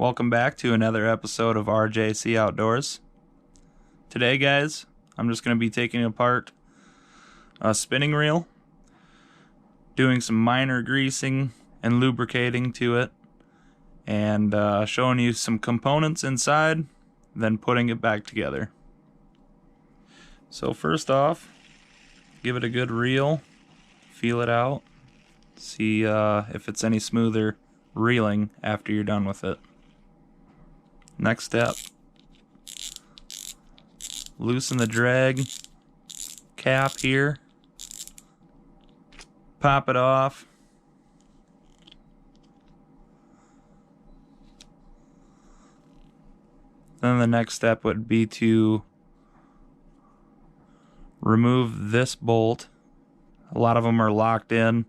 Welcome back to another episode of RJC Outdoors. Today, guys, I'm just going to be taking apart a spinning reel, doing some minor greasing and lubricating to it, and showing you some components inside, then putting it back together. So first off, give it a good reel, feel it out, see if it's any smoother reeling after you're done with it. Next step, loosen the drag cap here, pop it off, then the next step would be to remove this bolt. A lot of them are locked in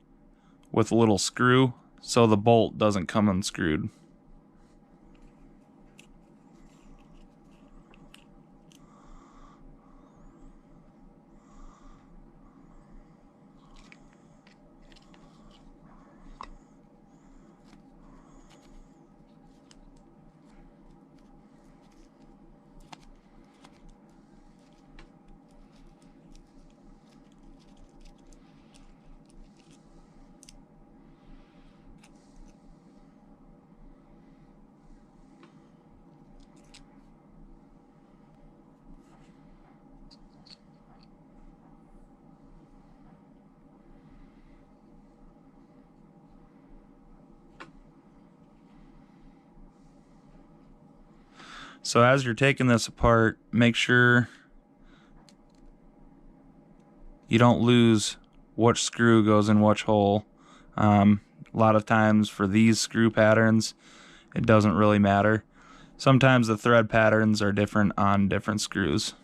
with a little screw, so the bolt doesn't come unscrewed. So as you're taking this apart, make sure you don't lose which screw goes in which hole. A lot of times for these screw patterns, it doesn't really matter. Sometimes the thread patterns are different on different screws.